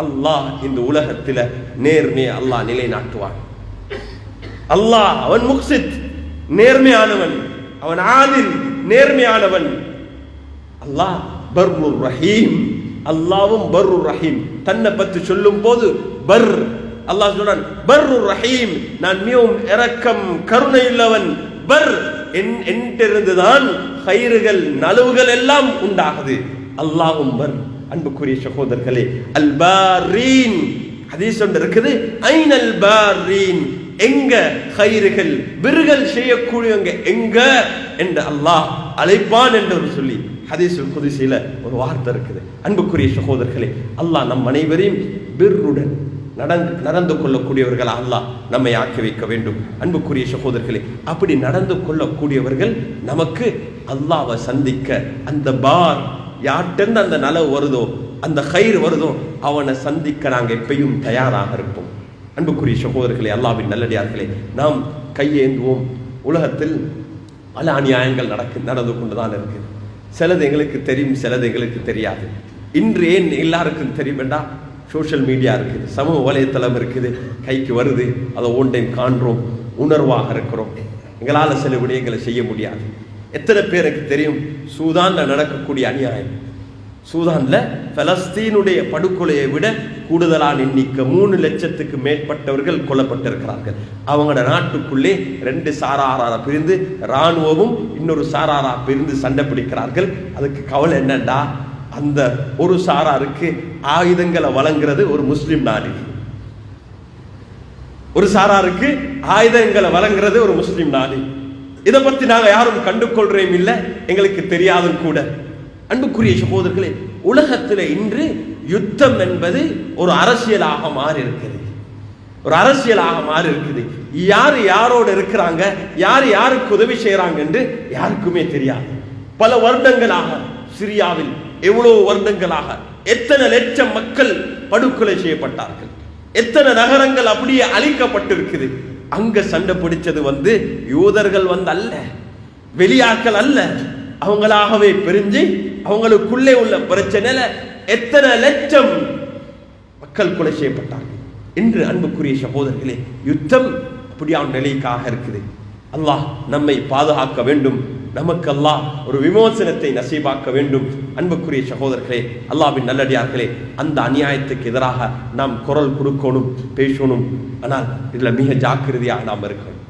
அல்லாஹ் இந்த உலகத்தில நேர்மையை அல்லாஹ் நிலைநாட்டுவான். அல்லாஹ் அவன் முக்ஸித், நேர்மையானவன், அவன் ஆதில், நேர்மையானவன். அல்லாஹ் பர்ருர் ரஹீம், அல்லாவும் பர்ருர் ரஹீம். தன்னை பற்றி சொல்லும் போது பர், அல்லாஹ் சொல்றான் பர்ருர் ரஹீம், நான் மிகவும் இரக்கம் கருணை உள்ளவன். பர் என்றிருந்துதான் ஹைறுகள் நலவுகள் எல்லாம் உண்டாகுது. அல்லாஹ்வும் பர். அன்புக்குரிய சகோதரர்களே, அல் பாரீன் ஹதீஸ் ஒன்று இருக்குது, ஐனல் பாரீன், எங்க ஹைறுகள் பிர்கள் செய்யக்கூடியவங்க எங்க என்று அல்லாஹ் அழைப்பான் என்று சொல்லி ஹதீஸுல் குதுஸில ஒரு வார்த்தை இருக்குது. அன்புக்குரிய சகோதரர்களே, அல்லாஹ் நம் அனைவரையும் பிர்ருடன் நடந்து கொள்ளக்கூடியவர்கள் அல்லாஹ் நம்மை ஆக்கி வைக்க வேண்டும். அன்புக்குரிய சகோதரர்களே, அப்படி நடந்து கொள்ளக்கூடியவர்கள் நமக்கு அல்லாஹ்வை சந்திக்க, அந்த பார் யார்கிட்ட அந்த நலவு வருதோ, அந்த ஹைர் வருதோ, அவனை சந்திக்க நாங்கள் எப்பயும் தயாராக இருப்போம். அன்புக்குரிய சகோதரர்களே, அல்லாஹ்வின் நல்லடியார்களே, நாம் கையேந்துவோம். உலகத்தில் பல அநியாயங்கள் நடந்து கொண்டுதான் இருக்கு. சிலது எங்களுக்கு தெரியும், சிலது எங்களுக்கு தெரியாது. இன்று ஏன் எல்லாருக்கும் தெரியும் வேண்டாம், சோஷியல் மீடியா இருக்குது, சமூக வலைத்தளம் இருக்குது, கைக்கு வருது, அதை ஓன் டைம் காண்றோம், உணர்வாக இருக்கிறோம். எங்களால் சில விடயங்களை செய்ய முடியாது. எத்தனை பேருக்கு தெரியும் சூதான்ல நடக்கக்கூடிய அநியாயம்? சூதான்ல பலஸ்தீனுடைய படுகொலையை விட கூடுதலான எண்ணிக்கை 3 லட்சத்துக்கு மேற்பட்டவர்கள் கொல்லப்பட்டிருக்கிறார்கள். அவங்களோட நாட்டுக்குள்ளே 2 சாராரா பிரிந்து இராணுவமும் இன்னொரு சாராரா பிரிந்து சண்டை பிடிக்கிறார்கள். அதுக்கு கவலை என்னண்டா, அந்த ஒரு சாராருக்கு ஆயுதங்களை வழங்குறது ஒரு முஸ்லிம் நாடு, ஒரு சாராருக்கு ஆயுதங்களை வழங்குறது ஒரு முஸ்லிம் நாடு. இதை பத்தி நாங்க யாரும் கண்டுகொள்றேன் இல்லை, எங்களுக்கு தெரியாதும் கூட. அன்புக்குரிய சகோதரர்களே, உலகத்தில் இன்று யுத்தம் என்பது ஒரு அரசியலாக மாறி இருக்குது, ஒரு அரசியலாக மாறி இருக்குது. யாரு யாரோடு இருக்கிறாங்க, யாரு யாருக்கு உதவி செய்யறாங்க என்று யாருக்குமே தெரியாது. பல வருடங்களாக சிரியாவில் எவ்வளவு வருடங்களாக எத்தனை லட்சம் மக்கள் படுகொலை செய்யப்பட்டார்கள், எத்தனை நகரங்கள் அப்படியே அழிக்கப்பட்டிருக்குது. அங்க சண்டை பிடிச்சது யூதர்கள் அல்ல, வெளியாட்கள் அல்ல, அவங்களாகவே பிரிஞ்சு அவங்களுக்குள்ளே உள்ள பிரச்சனையில எத்தனை லட்சம் மக்கள் கொலை செய்யப்பட்டார்கள். இன்று அன்புக்குரிய சகோதரர்களே, யுத்தம் அப்படியான நிலைக்காக இருக்குது. அல்லாஹ் நம்மை பாதுகாக்க வேண்டும், நமக்கு அல்லாஹ் ஒரு விமோசனத்தை நசீபாக்க வேண்டும். அன்புக்குரிய சகோதரர்களே, அல்லாஹ்வின் நல்லடியார்களே, அந்த அநியாயத்துக்கு எதிராக நாம் குரல் கொடுக்கணும், பேசணும். ஆனால் இதில் மிக ஜாக்கிரதையாக நாம் இருக்கணும்.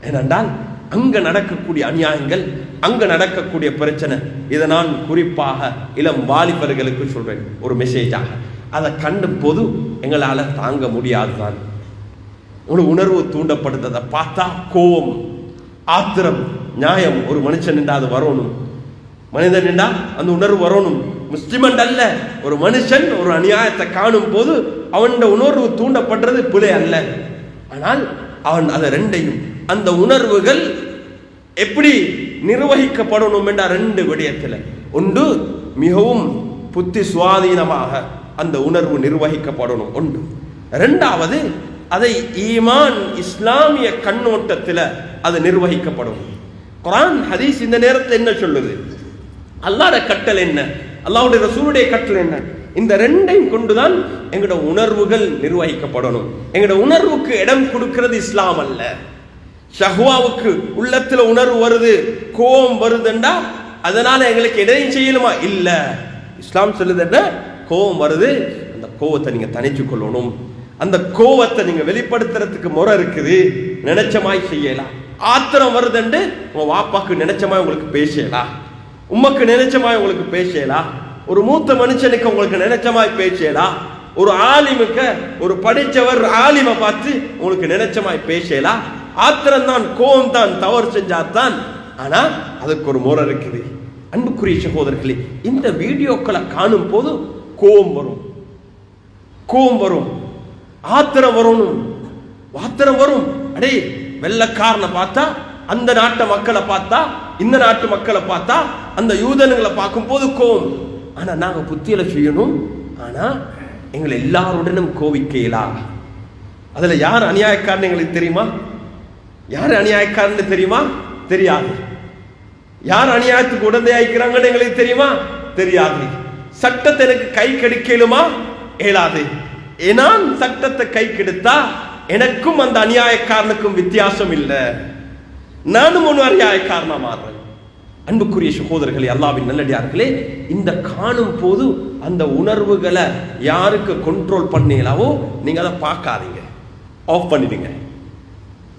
ஏனென்றால் அங்க நடக்கக்கூடிய அநியாயங்கள், அங்க நடக்கக்கூடிய பிரச்சனை, இதை நான் குறிப்பாக இளம் வாலிபர்களுக்கு சொல்றேன் ஒரு மெசேஜாக. அதை கண்டும் போது எங்களால் தாங்க முடியாதுதான். ஒரு உணர்வு தூண்டப்படுறதை பார்த்தா கோபம், ஆத்திரம், நியாயம் ஒரு மனுஷன் என்றா அது வரணும், மனிதன் என்றா அந்த உணர்வு வரணும். முஸ்லிம் அல்ல, ஒரு மனுஷன் ஒரு அநியாயத்தை காணும் போது அவன் உணர்வு தூண்டப்படுறது பிழை அல்ல. ஆனால் அவன் அதை ரெண்டையும், அந்த உணர்வுகள் எப்படி நிர்வகிக்கப்படணும் என்ற 2 விடயத்தில், ஒன்று மிகவும் புத்தி சுவாதீனமாக அந்த உணர்வு நிர்வகிக்கப்படணும் ஒன்று. 2வது அதை ஈமான் இஸ்லாமிய கண்ணோட்டத்தில் அது நிர்வகிக்கப்படும். குர்ஆன் ஹதீஸ் இந்த நேரத்தில் என்ன சொல்லுது, அல்லாஹ்வுடைய கட்டளை என்ன, அல்லாஹ்வுடைய ரசூலுடைய கட்டளை என்ன, இந்த 2ஐயும் கொண்டுதான் எங்களோட உணர்வுகள் நிர்வகிக்கப்படணும். எங்களோட உணர்வுக்கு இடம் கொடுக்கிறது இஸ்லாம் அல்ல. ஷஹ்வாவுக்கு உள்ளத்துல உணர்வு வருது, கோபம் வருதுண்டா அதனால எங்களுக்கு எதையும் செய்யணுமா? இல்ல, இஸ்லாம் சொல்லுது என்ன, கோபம் வருது, அந்த கோபத்தை நீங்க தணிச்சு கொள்ளணும், அந்த கோபத்தை நீங்க வெளிப்படுத்துறதுக்கு முறை இருக்குது, நினைச்சமாய் செய்யலாம். ஆத்திரம் வருதுண்டு உங்க வாப்பாக்கு நினைச்சமாய் உங்களுக்கு பேசலாம், உமக்கு நினைச்சமாய் உங்களுக்கு பேசலாம், ஒரு மூத்த மனுஷனுக்கு உங்களுக்கு நினைச்சமாய் பேசலாம், ஒரு ஆலிமுக்கு, ஒரு படிச்சவர் ஆலிமை பார்த்து உங்களுக்கு நினைச்சமாய் பேசலாம். ஆத்திரம் தான், கோபம் தான், தவறு செஞ்சாதான். ஆனா அதுக்கு ஒரு முறை இருக்குது. அன்புக்குரிய சகோதரர்களே, இந்த வீடியோக்களை காணும் போது கோபம் வரும், கோபம் வரும், ஆத்திரம் வரணும், ஆத்திரம் வரும். அடே, வெள்ளக்காரனை பார்த்தா, அந்த நாட்டு மக்களை பார்த்தா, இந்த நாட்டு மக்களை பார்த்தா, அந்த யூதனுங்களை பார்க்கும் போது கோபம். ஆனா நாங்க புத்தியில செய்யணும். ஆனா எங்களை எல்லாருடனும் கோவிக்கலாம். அதுல யார் அநியாயக்காரன் எங்களுக்கு தெரியுமா? யார் அநியாயக்காரன் தெரியுமா? தெரியாது. யார் அநியாயத்துக்கு உடந்தையாய்க்கிறாங்கன்னு எங்களுக்கு தெரியுமா? தெரியாது. சட்டத்தை எனக்கு கை கெடுக்கலுமா? இயலாது. நான் சட்டத்தை கை கெடுத்தா எனக்கும் அந்த அநியாயக்காரனுக்கும் வித்தியாசம் இல்லை, நானும் ஒன்று அநியாயக்காரனா மாறுறேன். அன்புக்குரிய சகோதரர்களே, அல்லாஹ்வின் நல்லடியார்களே, இந்த காணும் போது அந்த உணர்வுகளை யாருக்கு கண்ட்ரோல் பண்ணலாவோ நீங்க அதை பார்க்காதீங்க, ஆஃப் பண்ணிடுங்க,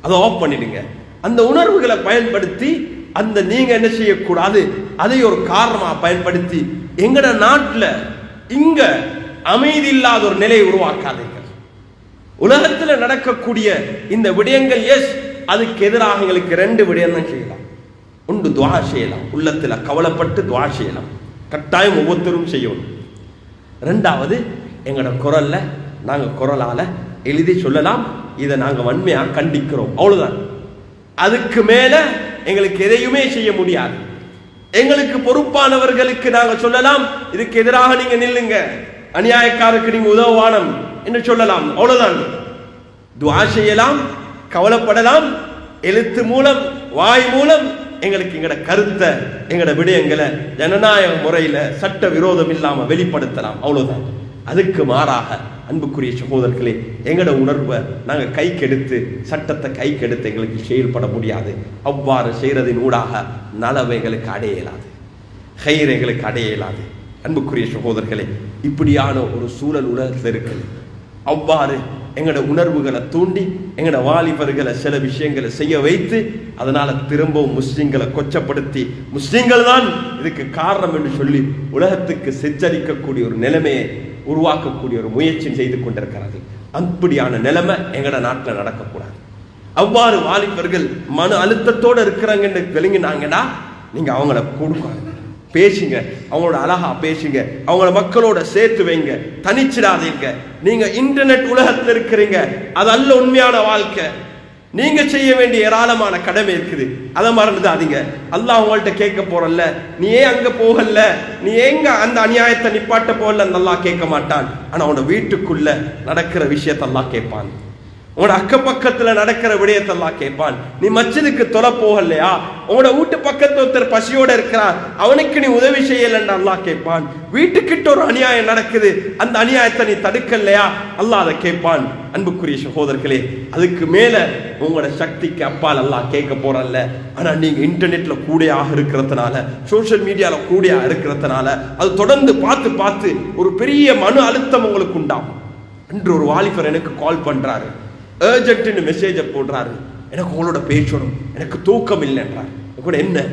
அதை ஆஃப் பண்ணிடுங்க. அந்த உணர்வுகளை பயன்படுத்தி அந்த நீங்க என்ன செய்யக்கூடாது, அதை ஒரு காரணமா பயன்படுத்தி எங்கட நாட்டில் இங்க அமைதி இல்லாத ஒரு நிலையை உருவாக்காதீர்கள். உலகத்தில் நடக்கக்கூடிய இந்த விடயங்கள், எஸ், அதுக்கு எதிராக எங்களுக்கு 2 விடயம் தான் செய்யலாம். ஒன்று, துஆ செய்யலாம், உள்ளத்தில் கவலைப்பட்டு துஆ செய்யலாம், கட்டாயம் ஒவ்வொருத்தரும் செய்யணும். 2வது, எங்களோட குரல்ல நாங்கள் குரலால எழுதி சொல்லலாம், இதை நாங்கள் வன்மையாக கண்டிக்கிறோம், அவ்வளவுதான். அதுக்கு மேல எங்களுக்கு எதையுமே செய்ய முடியாது. எங்களுக்கு பொறுப்பானவர்களுக்கு நாங்கள் சொல்லலாம், இதுக்கு எதிராக நீங்க நில்லுங்க, அநியாயக்காரருக்கு நீங்க உதவானம் என்று சொல்லலாம், அவ்வளவுதான். துஆ செய்யலாம், கவலைப்படலாம், எழுத்து மூலம், வாய் மூலம் எங்களுக்கு எங்கட கருத்தை, எங்கட விடயங்களை ஜனநாயக முறையில் சட்ட விரோதம் இல்லாம வெளிப்படுத்தலாம், அவ்வளவுதான். அதுக்கு மாறாக அன்புக்குரிய சகோதரர்களே, எங்கட உணர்வை நாங்கள் கை கெடுத்து, சட்டத்தை கை கெடுத்து எங்களுக்கு செயல்பட முடியாது. அவ்வாறு செய்யறதின் ஊடாக நலவை எங்களுக்கு அடைய இயலாது, ஹைர் எங்களுக்கு அடைய இயலாது. அன்புக்குரிய சகோதரர்களே, இப்படியான ஒரு சூழல் உலகத்தில் இருக்குது. அவ்வாறு எங்களோட உணர்வுகளை தூண்டி எங்களோட வாலிபர்களை சில விஷயங்களை செய்ய வைத்து அதனால திரும்பவும் முஸ்லிம்களை கொச்சப்படுத்தி முஸ்லிம்கள் தான் இதுக்கு காரணம் என்று சொல்லி உலகத்துக்கு சித்தரிக்கக்கூடிய ஒரு நிலைமையை உருவாக்கக்கூடிய ஒரு முயற்சி செய்து கொண்டிருக்கிறது. அப்படியான நிலைமை எங்களோட நாட்டில் நடக்கக்கூடாது. அவ்வாறு வாலிபர்கள் மன அழுத்தத்தோடு இருக்கிறாங்கன்னு விளங்கினாங்கன்னா நீங்க அவங்கள கொடுக்காங்க, பேசுங்க, அவங்களோட அழகா பேசுங்க, அவங்கள மக்களோட சேர்த்து வைங்க, தனிச்சிடாதீங்க. நீங்க இன்டர்நெட் உலகத்தில் இருக்கிறீங்க, அது அல்ல உண்மையான வாழ்க்கை. நீங்க செய்ய வேண்டிய ஏராளமான கடமை இருக்குது, அதை மறந்துடாதீங்க. அல்லாஹ் உங்கள்கிட்ட கேட்க போறல்ல, நீ ஏன் அங்க போகல, நீ எங்க அந்த அநியாயத்தை நிப்பாட்ட போகல, அல்லாஹ் கேட்க மாட்டான். ஆனா உன்னோட வீட்டுக்குள்ள நடக்கிற விஷயத்தை அல்லாஹ் கேட்பான். உங்களோட அக்க பக்கத்துல நடக்கிற விடயத்தெல்லாம் கேட்பான். நீ மஸ்ஜிதுக்கு தொலை போகலையா, உங்களோட வீட்டு பக்கத்துல ஒருத்தர் பசியோட இருக்கிறார், அவனுக்கு நீ உதவி செய்யலன்னு அல்லாஹ் கேட்பான். வீட்டுக்கிட்ட ஒரு அநியாயம் நடக்குது, அந்த அநியாயத்தை நீ தடுக்கலையா, அல்லாஹ் அதை கேட்பான். அன்புக்குரிய சகோதரர்களே, அதுக்கு மேல உங்களோட சக்திக்கு அப்பால் அல்லாஹ் கேட்க போறல்ல. ஆனா நீங்க இன்டர்நெட்ல கூடையாக இருக்கிறதுனால, சோசியல் மீடியால கூடையாக இருக்கிறதுனால அது தொடர்ந்து பார்த்து பார்த்து ஒரு பெரிய மன அழுத்தம் உங்களுக்கு உண்டாகும். அன்று ஒரு வாலிபர் எனக்கு கால் பண்றாரு, அர்ஜென்ட்னு மெசேஜை போடுறாரு, எனக்கு உங்களோட பேசணும், எனக்கு தூக்கம் இல்லைன்றார். கூட என்ன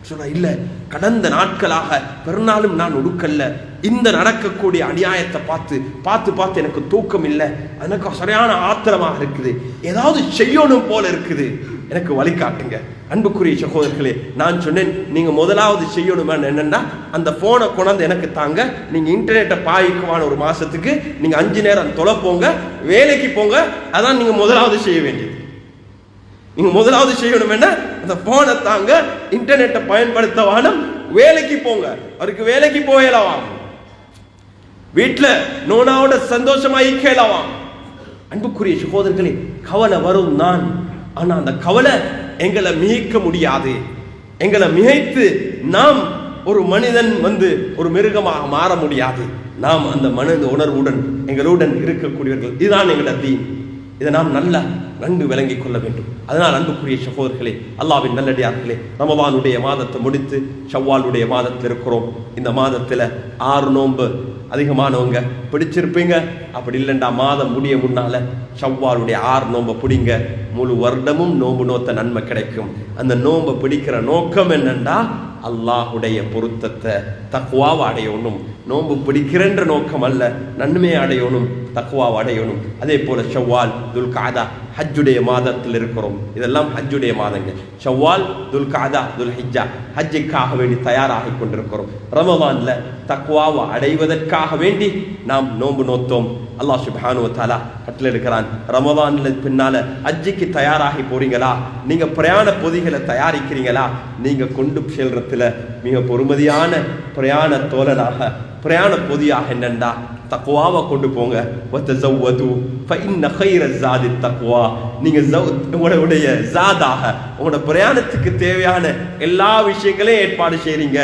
சொல்ல, இல்லை கடந்த நாட்களாக பெருநாளும் நான் உடுக்கல்ல, இந்த நடக்கக்கூடிய அநியாயத்தை பார்த்து பார்த்து பார்த்து எனக்கு தூக்கம் இல்லை, எனக்கு சரியான ஆத்திரமாக இருக்குது, ஏதாவது செய்யணும் போல இருக்குது, எனக்கு வழிகாட்டுங்க. அன்புக்குரிய சகோதரர்களே, நான் சொன்னேன் நீங்க முதலாவது செய்யணுமா என்னன்னா அந்த போனை கொண்டாந்து எனக்கு தாங்க, நீங்க இன்டர்நெட்டை பாய்க்குமான ஒரு மாசத்துக்கு நீங்க 5 நேரம் தொலை போங்க, வேலைக்கு போங்க, அதான் நீங்க முதலாவது செய்ய வேண்டியது. நீங்க முதலாவது செய்யணும் என்ன, அந்த போனை தாங்க, இன்டர்நெட்டை பயன்படுத்தவான, வேலைக்கு போங்க. அவருக்கு வேலைக்கு போகலாம், வீட்டுல நோனாவோட சந்தோஷமா கேளவாம். அன்புக்குரிய சகோதரர்களே, கவலை வரும் நான், ஆனா அந்த கவலை எங்களை மிகைக்க முடியாது. எங்களை மிகைத்து நாம் ஒரு மனிதன் ஒரு மிருகமாக மாற முடியாது. நாம் அந்த மனித உணர்வுடன் எங்களுடன் இருக்கக்கூடியவர்கள். இதுதான் எங்களோட தீன். இதை நாம் நல்லா நன்கு விளங்கிக் கொள்ள வேண்டும். அதனால் அன்புக்குரிய சகோதரர்களே, அல்லாஹ்வின் நல்லடியார்களே, ரமலானுடைய மாதத்தை முடித்து ஷவ்வாலுடைய மாதத்தில் இருக்கிறோம். இந்த மாதத்துல 6 நோன்பு அதிகமானவங்க பிடிச்சிருப்பீங்க. அப்படி இல்லைண்டா மாதம் முடிய முன்னால ஷவ்வாலுடைய 6 நோன்பை பிடிங்க. முழு வருடமும் நோன்பு நோத்த நன்மை கிடைக்கும். அந்த நோன்பை பிடிக்கிற நோக்கம் என்னண்டா அல்லாஹுடைய பொருத்தத்தை, தக்வாவை அடையணும். நோன்பு பிடிக்கிறன்ற நோக்கம் அல்ல, நன்மையை அடையணும், தக்வாவை அடையணும். அதே போல ஷவ்வால், துல்காதா, ஹஜ்ஜுடைய மாதத்தில் இருக்கிறோம். இதெல்லாம் ஹஜ்ஜுடைய மாதங்கள். ஷவ்வால், துல்காதா, துல்ஹிஜ்ஜா, ஹஜ்ஜுக்காக வேண்டி தயாராகி கொண்டிருக்கிறோம். ரமலான்ல தக்வாவை அடைவதற்காக வேண்டி நாம் நோன்பு நோத்தோம். அல்லாஹ் சுப்ஹானஹு வ தஆலா கட்டளை இருக்கிறான், ரமலான்ல பின்னால ஹஜ்ஜுக்கு தயாராகி போறீங்களா, நீங்க பிரயாண பொதிகளை தயாரிக்கிறீங்களா, நீங்க கொண்டு செல்றதுல மிக பொறுமதியான பிரயாண தோழராக, பிரயாண பொதியாக என்னண்டா தக்வாவை கொண்டு போங்க. வதஸவ்வது ஃபஇன்ன கைர ஸாதி தக்வா. நீங்க உங்களுடைய ஜாதாக, உங்களோட பிரயாணத்துக்கு தேவையான எல்லா விஷயங்களையும் ஏற்பாடு செய்றீங்க.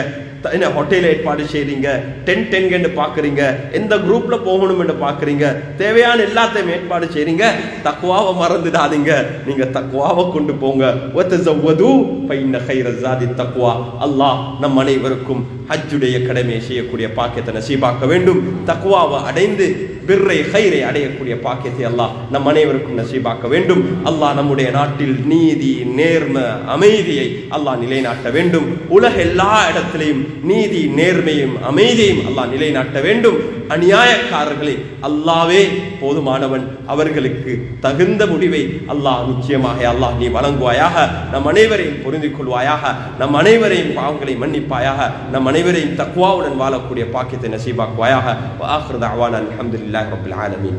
என்ன ஹோட்டல் ஏற்பாடு செய்றீங்க, டென்ட் எங்கன்னு பாக்குறீங்க, எந்த குரூப்ல போகணும் என்று பாக்குறீங்க, தேவையான எல்லாத்தையும் ஏற்பாடு செய்றீங்க. தக்வாவை மறந்துடாதீங்க, நீங்க தக்வாவை கொண்டு போங்க. வதஸவ்வது ஃபஇன்ன கைர ஸாதி தக்வா. அல்லாஹ் நம் அனைவருக்கும் ஹஜ்ஜுடைய கடமையை செய்யக்கூடிய பாக்கியத்தை நசீபாக்க வேண்டும். தக்வாவை அடைந்து பிர்ரை கைரை அடையக்கூடிய பாக்கியத்தை அல்லாஹ் நம் அனைவருக்கும் நசீபாக்க வேண்டும். அல்லாஹ் நம்முடைய நாட்டில் நீதி, நேர்மை, அமைதியை அல்லாஹ் நிலைநாட்ட வேண்டும். உலக எல்லா இடத்திலையும் நீதி, நேர்மையும் அமைதியையும் அல்லாஹ் நிலைநாட்ட வேண்டும். அநியாயக்காரர்களை அல்லாவே போதுமானவன், அவர்களுக்கு தகுந்த முடிவை அல்லாஹ் நிச்சயமாக அல்லாஹ் நீ வழங்குவாயாக. நம் அனைவரையும் புரிந்து கொள்வாயாக, நம் அனைவரையும் பாவங்களை மன்னிப்பாயாக, நம் அனைவரையும் தக்வாவுடன் வாழக்கூடிய பாக்கியத்தை நசீபாக்குவாயாக. வஆகிரு தஅவானா அல்ஹம்துலில்லாஹி ரப்பில் ஆலமீன்.